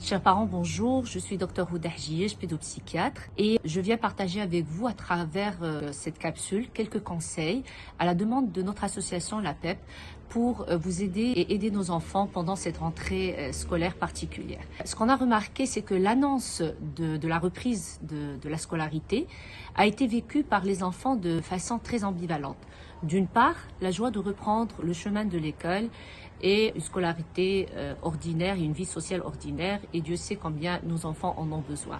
Chers parents, bonjour, je suis Dr Houda Hjiej, pédopsychiatre et je viens partager avec vous à travers cette capsule quelques conseils à la demande de notre association La PEP pour vous aider et aider nos enfants pendant cette rentrée scolaire particulière. Ce qu'on a remarqué, c'est que l'annonce de la reprise de la scolarité a été vécue par les enfants de façon très ambivalente. D'une part, la joie de reprendre le chemin de l'école et une scolarité ordinaire et une vie sociale ordinaire, et Dieu sait combien nos enfants en ont besoin.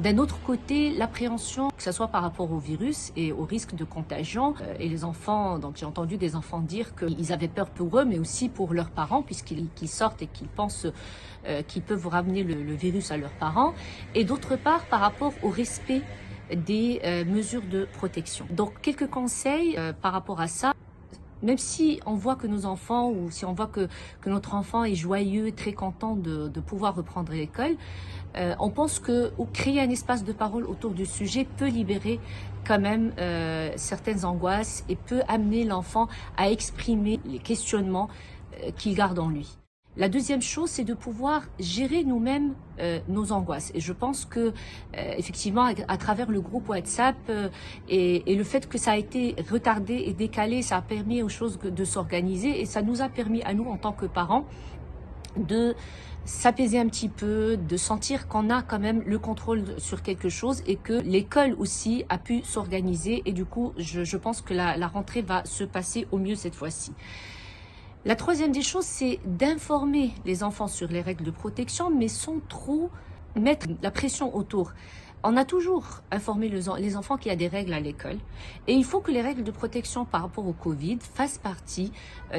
D'un autre côté, l'appréhension, que ce soit par rapport au virus et au risque de contagion, et les enfants, donc j'ai entendu des enfants dire qu'ils avaient peur pour eux, mais aussi pour leurs parents, puisqu'ils sortent et qu'ils pensent qu'ils peuvent ramener le virus à leurs parents, et d'autre part par rapport au respect des mesures de protection. Donc quelques conseils par rapport à ça. Même si on voit que nos enfants, ou si on voit que notre enfant est joyeux, très content de pouvoir reprendre l'école, on pense que créer un espace de parole autour du sujet peut libérer quand même certaines angoisses et peut amener l'enfant à exprimer les questionnements qu'il garde en lui. La deuxième chose, c'est de pouvoir gérer nous-mêmes nos angoisses. Et je pense que, effectivement, à travers le groupe WhatsApp et le fait que ça a été retardé et décalé, ça a permis aux choses de s'organiser et ça nous a permis à nous, en tant que parents, de s'apaiser un petit peu, de sentir qu'on a quand même le contrôle sur quelque chose et que l'école aussi a pu s'organiser. Et du coup, je pense que la rentrée va se passer au mieux cette fois-ci. La troisième des choses, c'est d'informer les enfants sur les règles de protection, mais sans trop mettre la pression autour. On a toujours informé les enfants qu'il y a des règles à l'école et il faut que les règles de protection par rapport au Covid fassent partie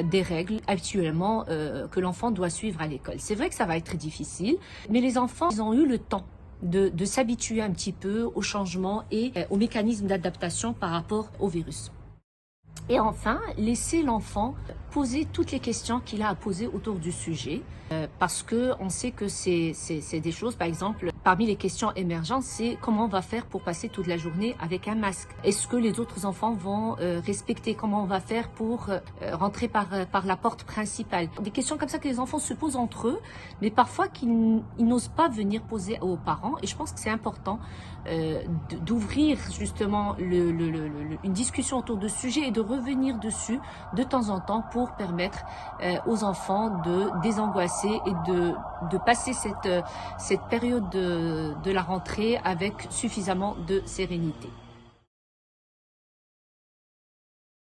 des règles actuellement que l'enfant doit suivre à l'école. C'est vrai que ça va être difficile, mais les enfants, ils ont eu le temps de s'habituer un petit peu au changement et aux mécanismes d'adaptation par rapport au virus. Et enfin, laisser l'enfant poser toutes les questions qu'il a à poser autour du sujet, parce que on sait que c'est des choses, par exemple, parmi les questions émergentes, c'est comment on va faire pour passer toute la journée avec un masque. Est-ce que les autres enfants vont respecter? Comment on va faire pour rentrer par la porte principale? Des questions comme ça que les enfants se posent entre eux, mais parfois qu'ils n'osent pas venir poser aux parents. Et je pense que c'est important d'ouvrir justement une discussion autour de ce sujet et de revenir dessus de temps en temps pour permettre aux enfants de désangoisser et de passer cette période de la rentrée avec suffisamment de sérénité.